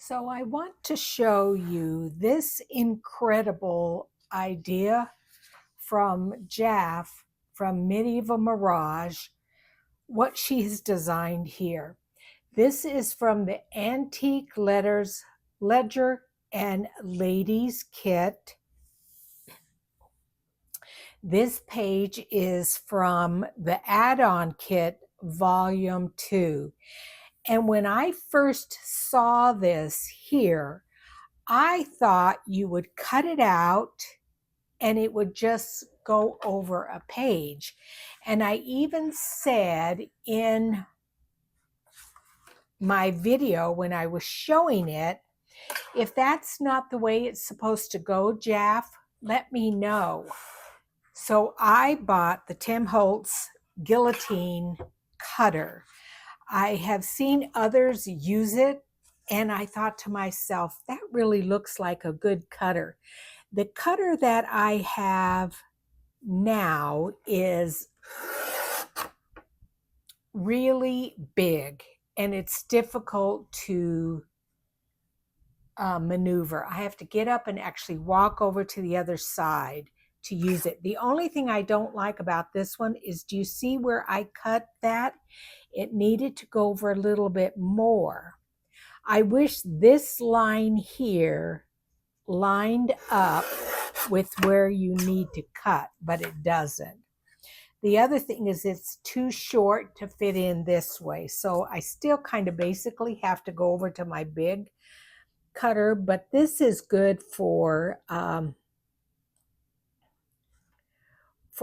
So I want to show you this incredible idea from Jaff from Medieval Mirage, what she has designed here. This is from the Antique Letters Ledger and Ladies Kit. This page is from the add-on kit, volume 2. And when I first saw this here, I thought you would cut it out and it would just go over a page. And I even said in my video when I was showing it, if that's not the way it's supposed to go, Jaff, let me know. So I bought the Tim Holtz guillotine cutter. I have seen others use it, and I thought to myself, that really looks like a good cutter. The cutter that I have now is really big, and it's difficult to maneuver. I have to get up and actually walk over to the other side to use it. The only thing I don't like about this one is, do you see where I cut that? It needed to go over a little bit more. I wish this line here lined up with where you need to cut, but it doesn't. The other thing is it's too short to fit in this way. So I still kind of basically have to go over to my big cutter, but this is good for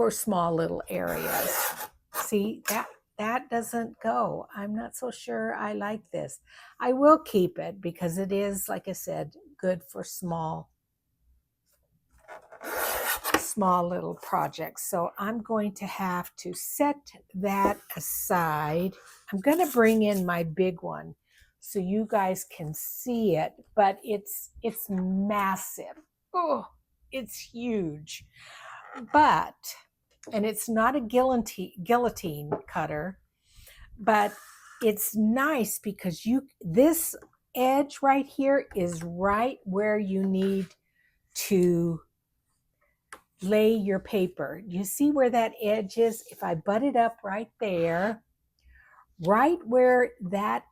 small little areas. See, that doesn't go. I'm not so sure I like this. I will keep it because it is, like I said, good for small little projects. So I'm going to have to set that aside. I'm going to bring in my big one so you guys can see it, but it's massive. Oh, it's huge. But, and it's not a guillotine cutter, but it's nice because this edge right here is right where you need to lay your paper. You see where that edge is? If I butt it up right there, right where that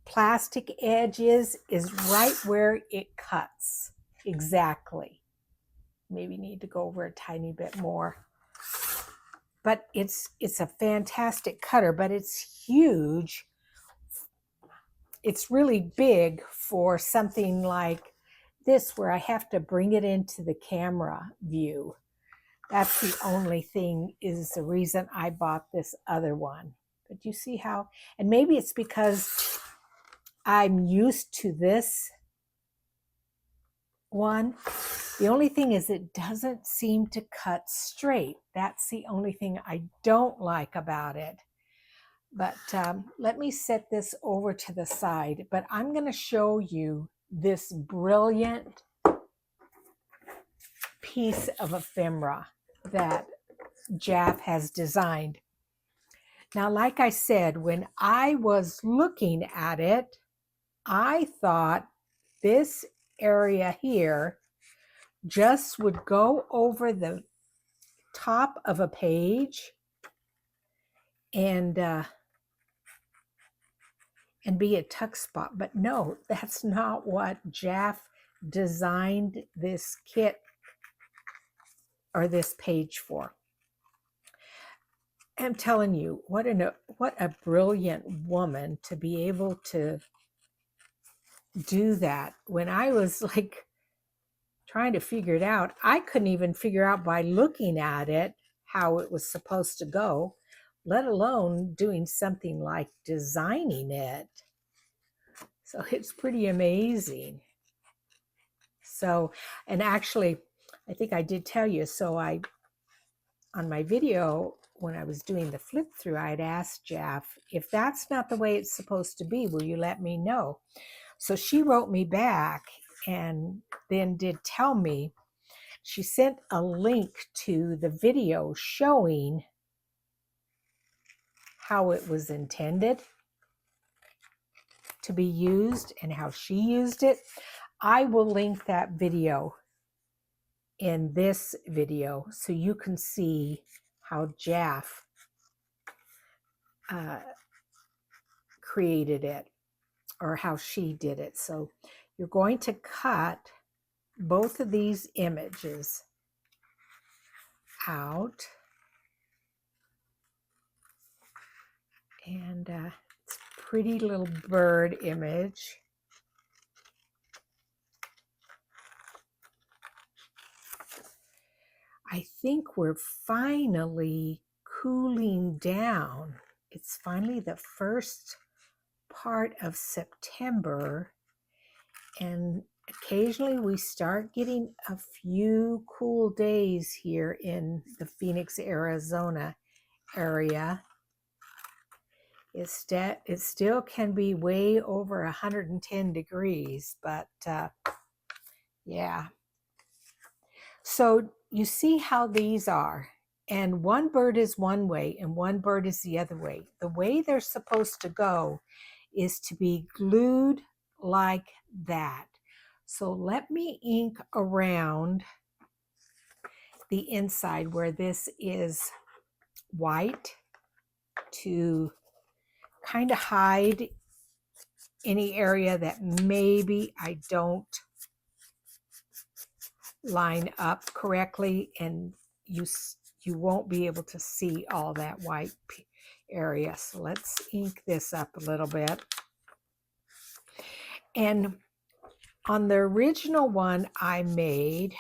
plastic edge is right where it cuts. Exactly. Maybe need to go over a tiny bit more. But it's a fantastic cutter, but it's huge. It's really big for something like this where I have to bring it into the camera view. That's the only thing, is the reason I bought this other one. But you see how, and maybe it's because I'm used to this one. The only thing is it doesn't seem to cut straight. That's the only thing I don't like about it. But let me set this over to the side. But I'm going to show you this brilliant piece of ephemera that Jaff has designed. Now, like I said, when I was looking at it, I thought this area here just would go over the top of a page and be a tuck spot. But no, that's not what Jaff designed this kit or this page for. I'm telling you, what a brilliant woman to be able to do that. When I was like trying to figure it out, I couldn't even figure out by looking at it how it was supposed to go, let alone doing something like designing it. So it's pretty amazing. So, and actually, I think I did tell you, so on my video, when I was doing the flip through, I'd asked Jaff, if that's not the way it's supposed to be, will you let me know? So she wrote me back and then did tell me. She sent a link to the video showing how it was intended. to be used and how she used it. I will link that video in this video so you can see how Jaff created it, or how she did it. So you're going to cut both of these images out, and it's a pretty little bird image. I think we're finally cooling down. It's finally the first part of September, and occasionally we start getting a few cool days here in the Phoenix, Arizona area. It still can be way over 110 degrees, but yeah. So you see how these are, and one bird is one way and one bird is the other way. The way they're supposed to go is to be glued like that. So let me ink around the inside where this is white to kind of hide any area that maybe I don't line up correctly, and you won't be able to see all that white area. So let's ink this up a little bit. And on the original one I made,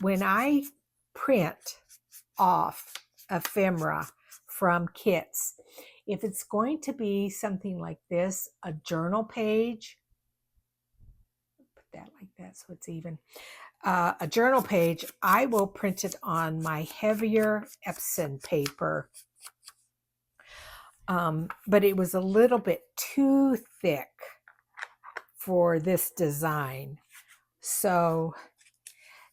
when I print off ephemera from kits, if it's going to be something like this, a journal page, put that like that so it's even, a journal page, I will print it on my heavier Epson paper. But it was a little bit too thick for this design. So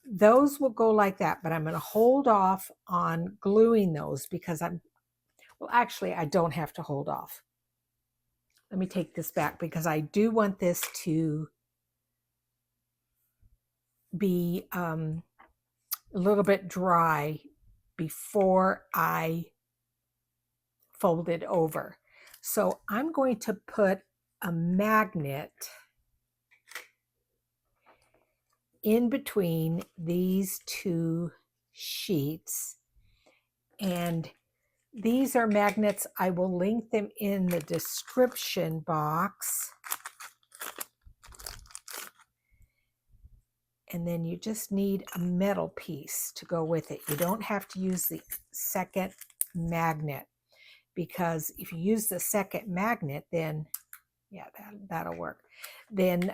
those will go like that, but I'm going to hold off on gluing those because well, actually, I don't have to hold off. Let me take this back because I do want this to be a little bit dry before I fold it over. So I'm going to put a magnet in between these two sheets, and these are magnets. I will link them in the description box. And then you just need a metal piece to go with it. You don't have to use the second magnet, because if you use the second magnet, then yeah, that'll work. Then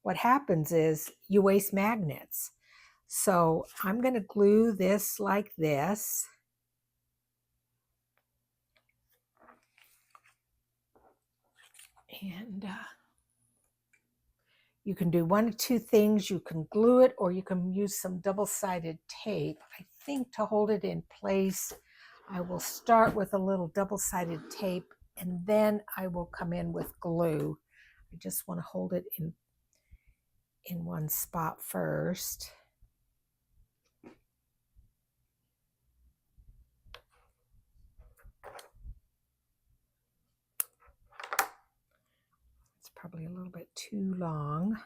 what happens is you waste magnets. So I'm going to glue this like this. And you can do one of two things. You can glue it, or you can use some double-sided tape. I think to hold it in place, I will start with a little double-sided tape, and then I will come in with glue. I just want to hold it in one spot first. It's probably a little bit too long.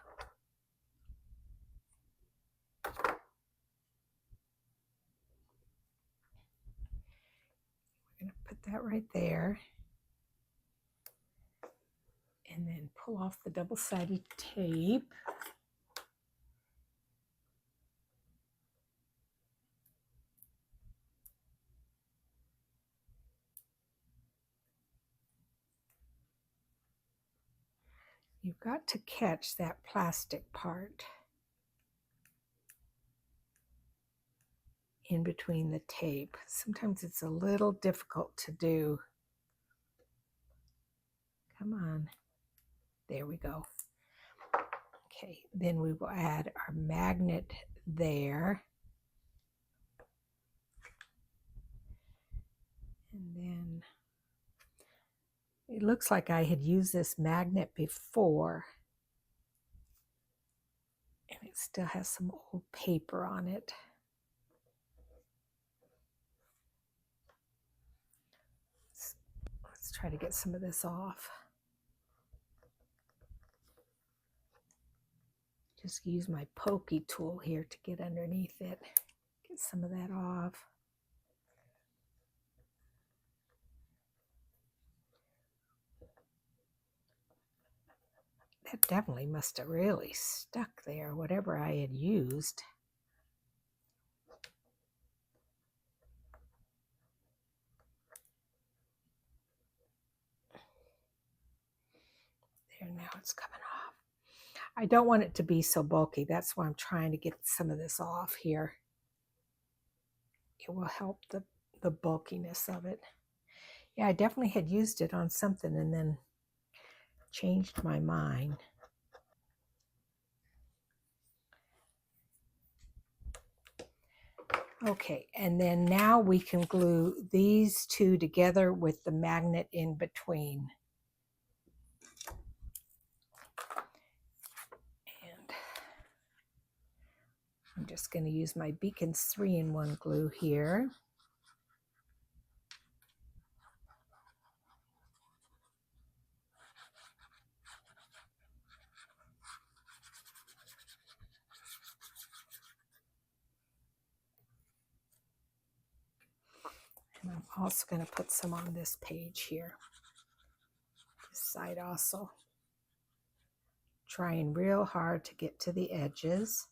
We're going to put that right there. And then pull off the double-sided tape. You've got to catch that plastic part in between the tape. Sometimes it's a little difficult to do. Come on. There we go. Okay, then we will add our magnet there. And then It looks like I had used this magnet before. And it still has some old paper on it. Let's try to get some of this off. Just use my pokey tool here to get underneath it. Get some of that off. That definitely must have really stuck there, whatever I had used. There, now it's coming off. I don't want it to be so bulky. That's why I'm trying to get some of this off here. It will help the bulkiness of it. Yeah, I definitely had used it on something and then changed my mind. Okay, and then now we can glue these two together with the magnet in between. And I'm just going to use my Beacons 3-in-1 glue here. And I'm also going to put some on this page here. This side also. Trying real hard to get to the edges.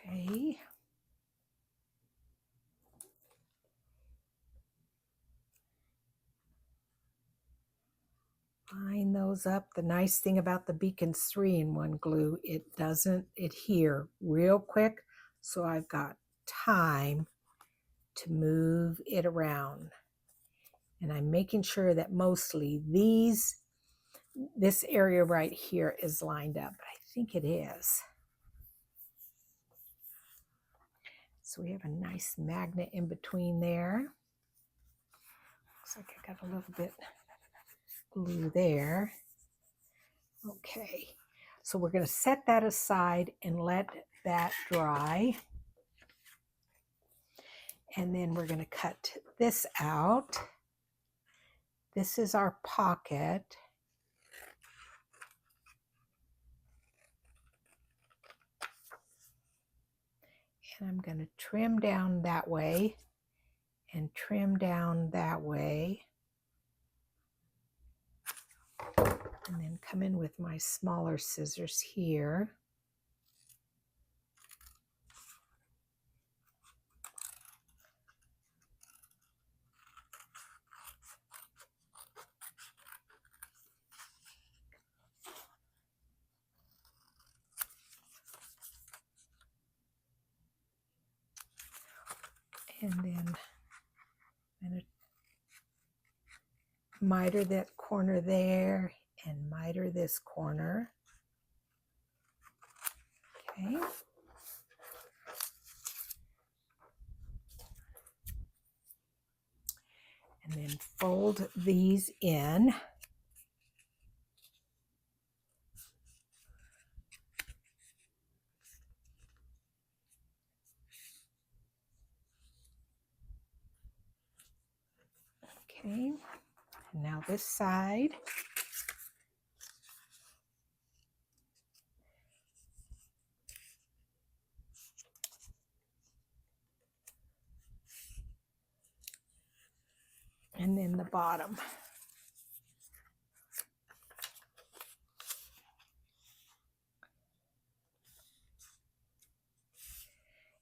Okay. Line those up. The nice thing about the Beacons 3-in-1 glue, it doesn't adhere real quick, so I've got time to move it around. And I'm making sure that mostly this area right here is lined up. I think it is. So we have a nice magnet in between there. Looks like I got a little bit glue there. Okay, so we're going to set that aside and let that dry. And then we're going to cut this out. This is our pocket. And I'm going to trim down that way and trim down that way. And then come in with my smaller scissors here. And then I'm going to miter that corner there and miter this corner. Okay. And then fold these in. Okay, and now this side. And then the bottom.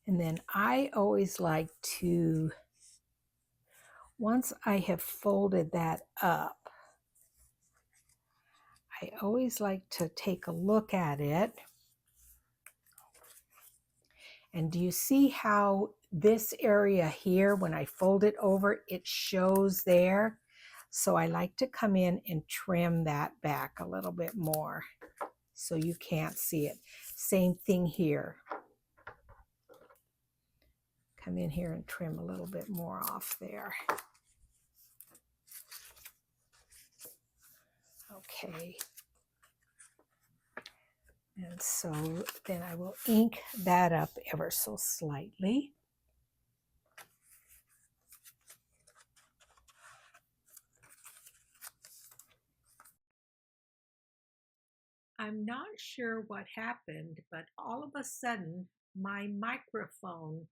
And then I always like to, once I have folded that up, I always like to take a look at it. And do you see how this area here, when I fold it over, it shows there? So I like to come in and trim that back a little bit more so you can't see it. Same thing here. Come in here and trim a little bit more off there. Okay. And so then I will ink that up ever so slightly. I'm not sure what happened, but all of a sudden my microphone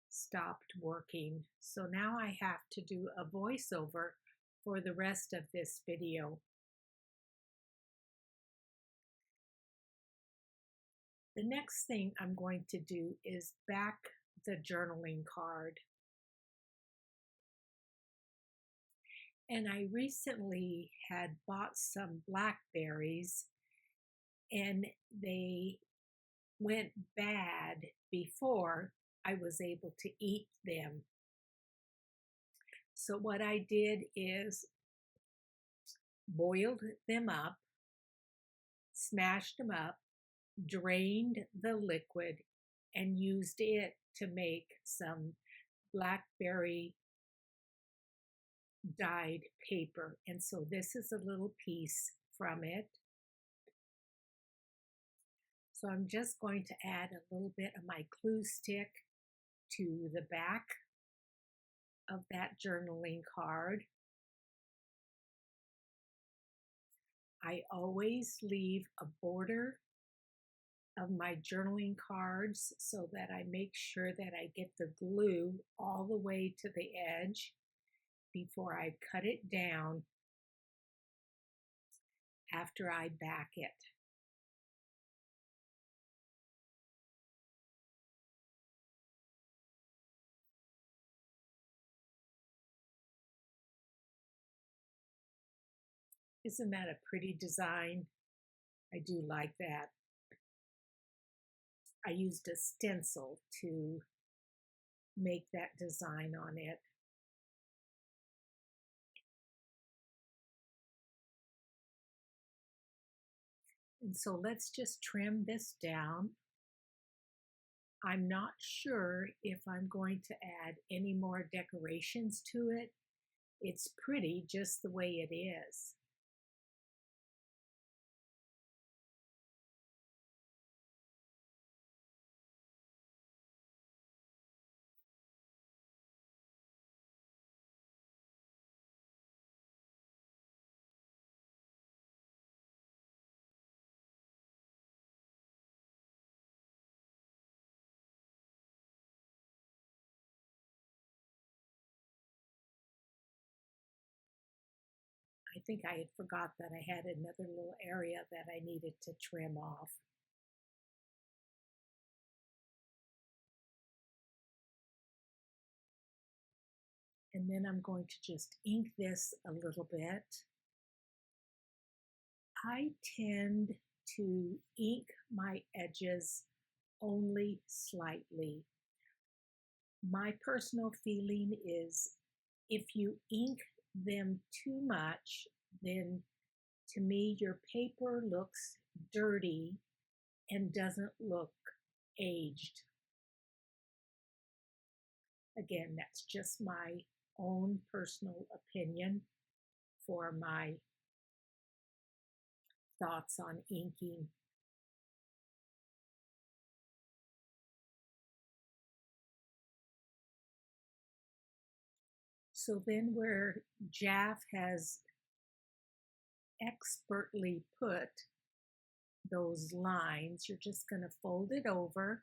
stopped working. So now I have to do a voiceover for the rest of this video. The next thing I'm going to do is back the journaling card. And I recently had bought some blackberries and they went bad before I was able to eat them. So what I did is boiled them up, smashed them up, drained the liquid, and used it to make some blackberry dyed paper. And so this is a little piece from it. So I'm just going to add a little bit of my glue stick to the back of that journaling card. I always leave a border of my journaling cards so that I make sure that I get the glue all the way to the edge before I cut it down after I back it. Isn't that a pretty design? I do like that. I used a stencil to make that design on it. And so let's just trim this down. I'm not sure if I'm going to add any more decorations to it. It's pretty just the way it is. I think I had forgot that I had another little area that I needed to trim off. And then I'm going to just ink this a little bit. I tend to ink my edges only slightly. My personal feeling is if you ink them too much, then to me your paper looks dirty and doesn't look aged. Again, that's just my own personal opinion for my thoughts on inking. So then where Jaff has expertly put those lines, you're just going to fold it over.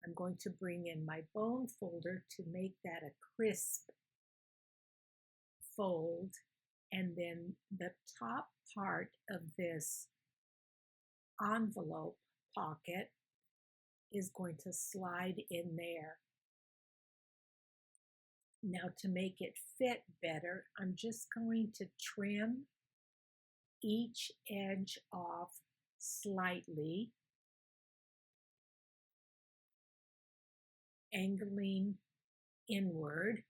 I'm going to bring in my bone folder to make that a crisp fold, and then the top part of this envelope pocket is going to slide in there. Now to make it fit better, I'm just going to trim each edge off slightly, angling inward.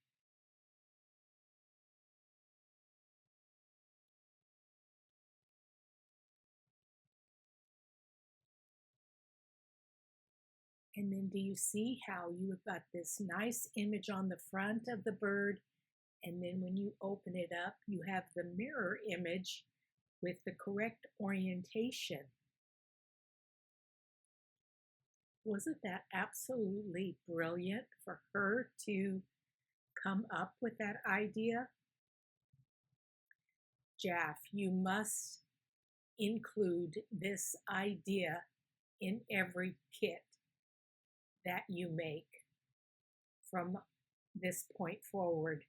And then do you see how you have got this nice image on the front of the bird? And then when you open it up, you have the mirror image with the correct orientation. Wasn't that absolutely brilliant for her to come up with that idea? Jaff, you must include this idea in every kit that you make from this point forward,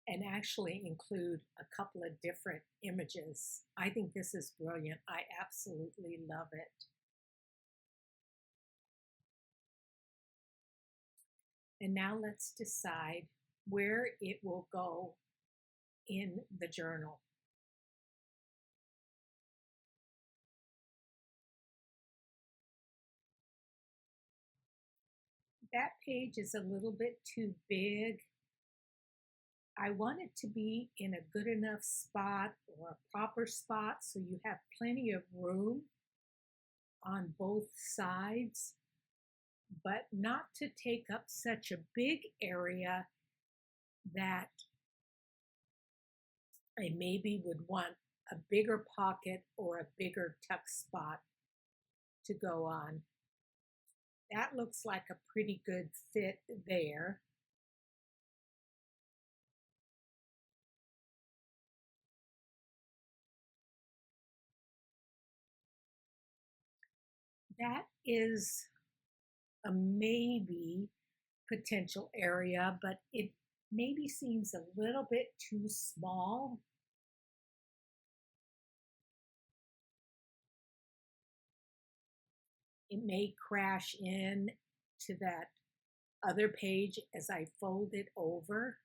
and actually include a couple of different images. I think this is brilliant. I absolutely love it. And now let's decide where it will go in the journal. That page is a little bit too big. I want it to be in a good enough spot or a proper spot so you have plenty of room on both sides, but not to take up such a big area that I maybe would want a bigger pocket or a bigger tuck spot to go on. That looks like a pretty good fit there. That is a maybe potential area, but it maybe seems a little bit too small. It may crash in to that other page as I fold it over.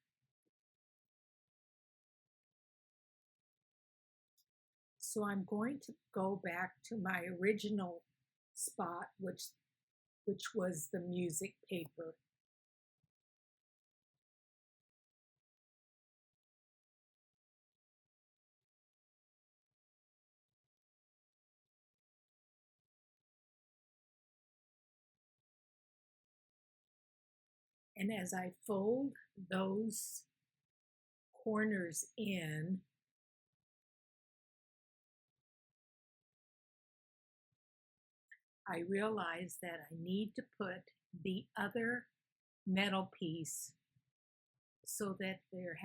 So I'm going to go back to my original spot, which was the music paper. And as I fold those corners in, I realize that I need to put the other metal piece so that there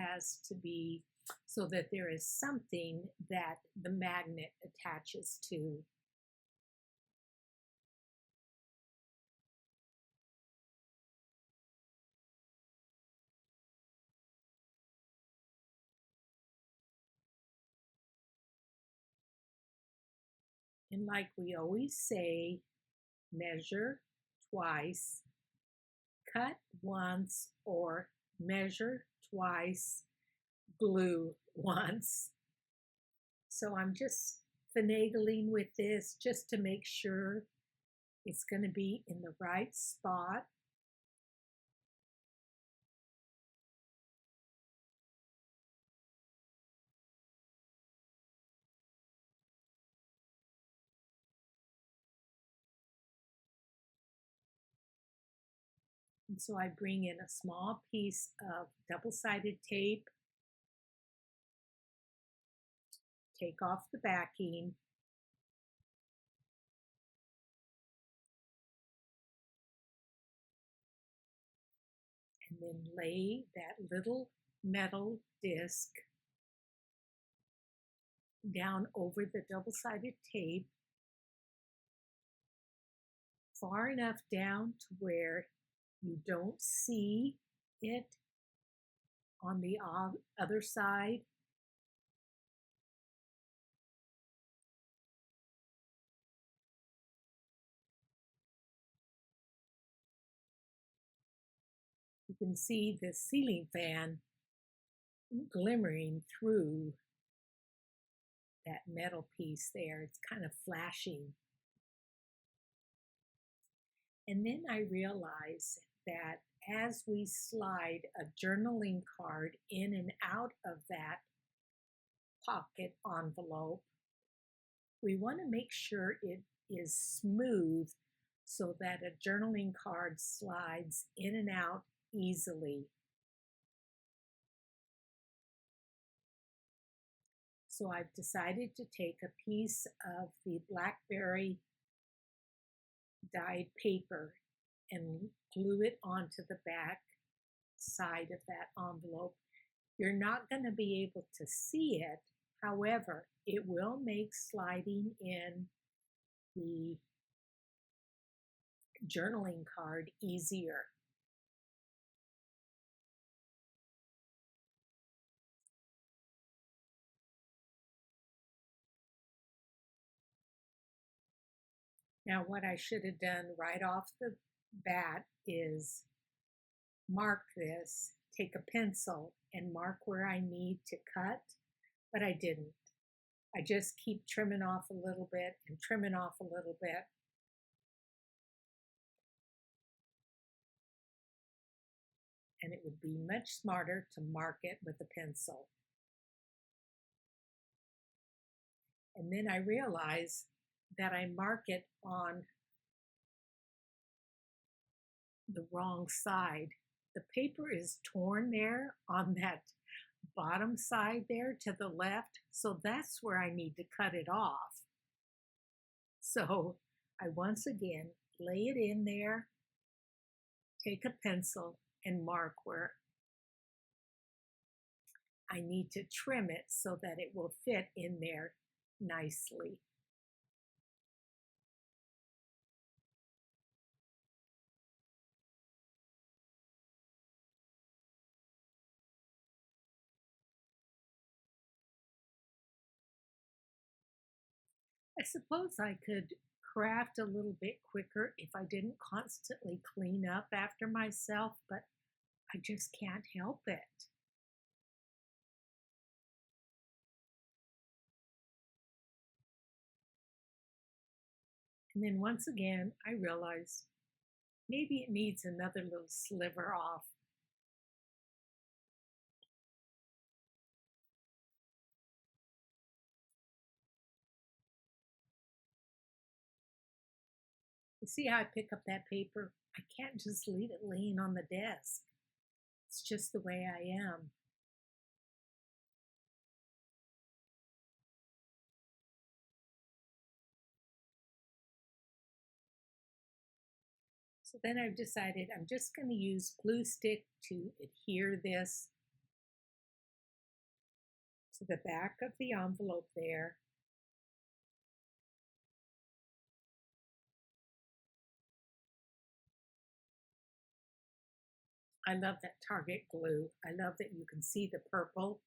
is something that the magnet attaches to. And like we always say, measure twice, cut once, or measure twice, glue once. So I'm just finagling with this just to make sure it's going to be in the right spot. And so I bring in a small piece of double-sided tape, take off the backing, and then lay that little metal disc down over the double-sided tape, far enough down to where you don't see it on the other side. You can see the ceiling fan glimmering through that metal piece there. It's kind of flashing. And then I realize that as we slide a journaling card in and out of that pocket envelope, we want to make sure it is smooth so that a journaling card slides in and out easily. So I've decided to take a piece of the blackberry dyed paper and glue it onto the back side of that envelope. You're not going to be able to see it. However, it will make sliding in the journaling card easier. Now, what I should have done right off the bat is mark this, take a pencil and mark where I need to cut, but I didn't. I just keep trimming off a little bit and trimming off a little bit. And it would be much smarter to mark it with a pencil. And then I realize that I mark it on the wrong side. The paper is torn there on that bottom side there to the left, so that's where I need to cut it off. So I once again lay it in there, take a pencil and mark where I need to trim it so that it will fit in there nicely. I suppose I could craft a little bit quicker if I didn't constantly clean up after myself, but I just can't help it. And then once again, I realized maybe it needs another little sliver off. You see how I pick up that paper? I can't just leave it laying on the desk. It's just the way I am. So then I've decided I'm just going to use glue stick to adhere this to the back of the envelope there. I love that Target glue. I love that you can see the purple.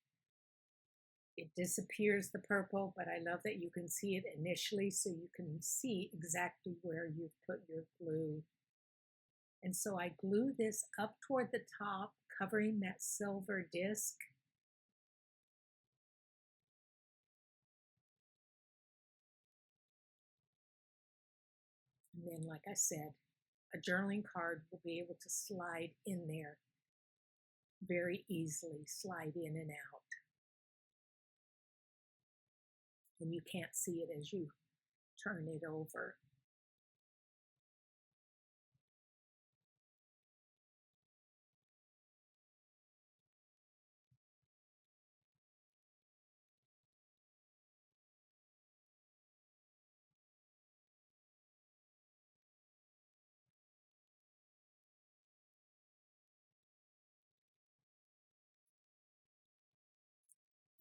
It disappears the purple, but I love that you can see it initially so you can see exactly where you've put your glue. And so I glue this up toward the top, covering that silver disc. And then, like I said, a journaling card will be able to slide in there very easily, slide in and out. And you can't see it as you turn it over.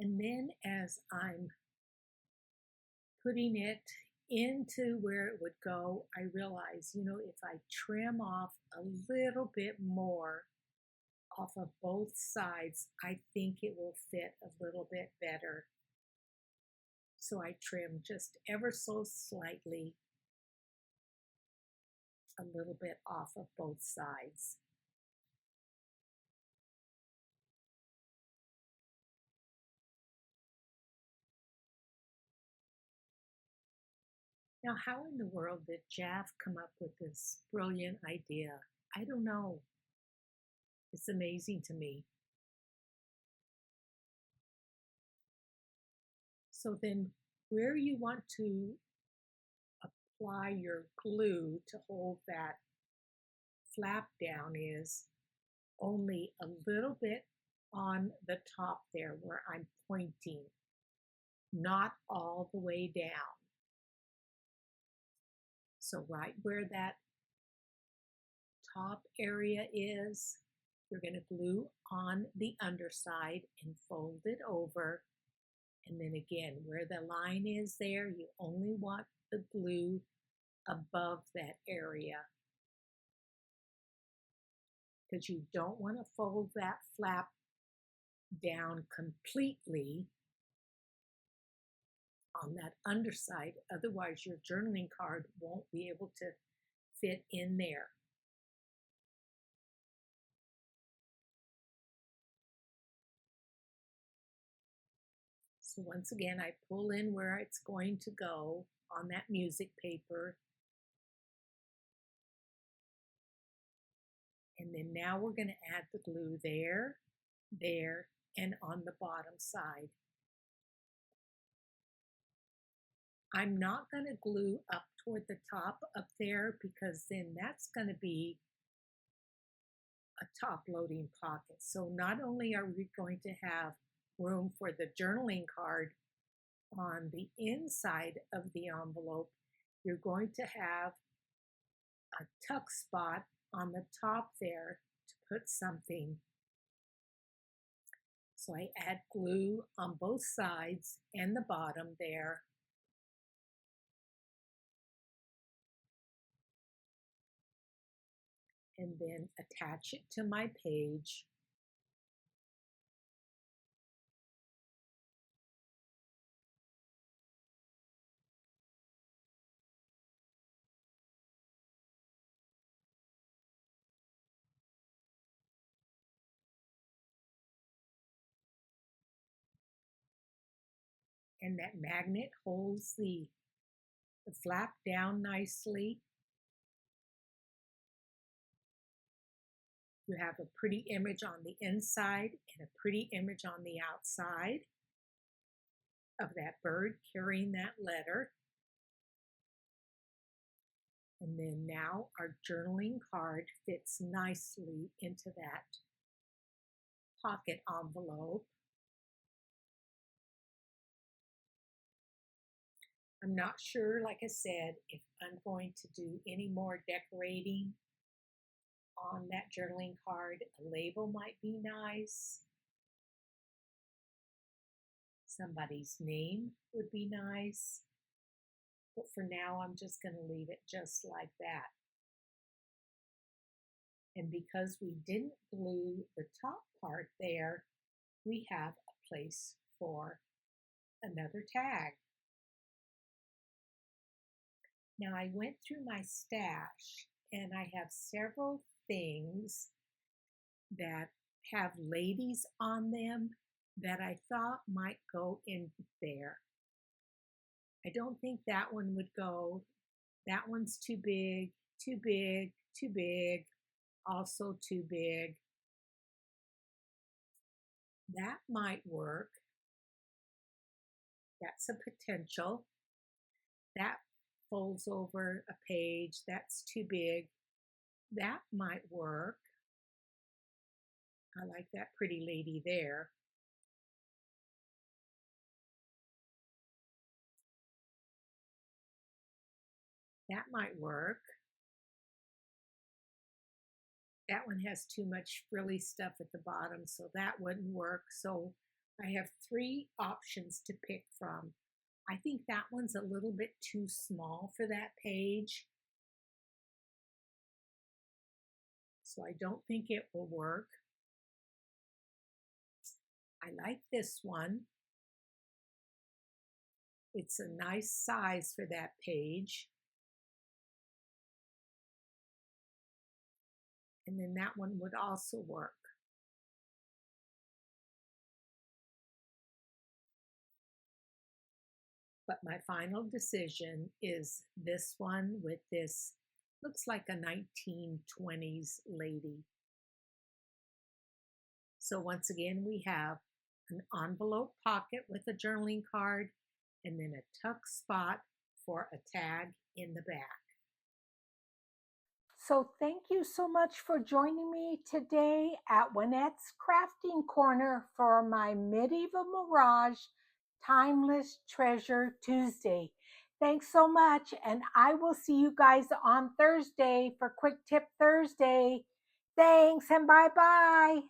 And then as I'm putting it into where it would go, I realize, if I trim off a little bit more off of both sides, I think it will fit a little bit better. So I trim just ever so slightly a little bit off of both sides. Now, how in the world did Jaff come up with this brilliant idea? I don't know. It's amazing to me. So then where you want to apply your glue to hold that flap down is only a little bit on the top there where I'm pointing, not all the way down. So right where that top area is, you're going to glue on the underside and fold it over. And then again, where the line is there, you only want the glue above that area, because you don't want to fold that flap down completely on that underside. Otherwise, your journaling card won't be able to fit in there. So once again, I pull in where it's going to go on that music paper. And then now we're going to add the glue there, there, and on the bottom side. I'm not going to glue up toward the top up there, because then that's going to be a top loading pocket. So not only are we going to have room for the journaling card on the inside of the envelope, you're going to have a tuck spot on the top there to put something. So I add glue on both sides and the bottom there. And then attach it to my page. And that magnet holds the flap down nicely. You have a pretty image on the inside and a pretty image on the outside of that bird carrying that letter. And then now our journaling card fits nicely into that pocket envelope. I'm not sure, like I said, if I'm going to do any more decorating on that journaling card. A label might be nice. Somebody's name would be nice. But for now, I'm just going to leave it just like that. And because we didn't glue the top part there, we have a place for another tag. Now I went through my stash and I have several things that have ladies on them that I thought might go in there. I don't think that one would go. That one's too big, too big, too big, also too big. That might work. That's a potential. That folds over a page. That's too big. That might work. I like that pretty lady there. That might work. That one has too much frilly stuff at the bottom, so that wouldn't work. So I have 3 options to pick from. I think that one's a little bit too small for that page, so I don't think it will work. I like this one. It's a nice size for that page. And then that one would also work. But my final decision is this one with this, looks like a 1920s lady. So once again, we have an envelope pocket with a journaling card and then a tuck spot for a tag in the back. So thank you so much for joining me today at Juanette's Crafting Corner for my Medieval Mirage Timeless Treasure Tuesday. Thanks so much, and I will see you guys on Thursday for Quick Tip Thursday. Thanks, and bye-bye.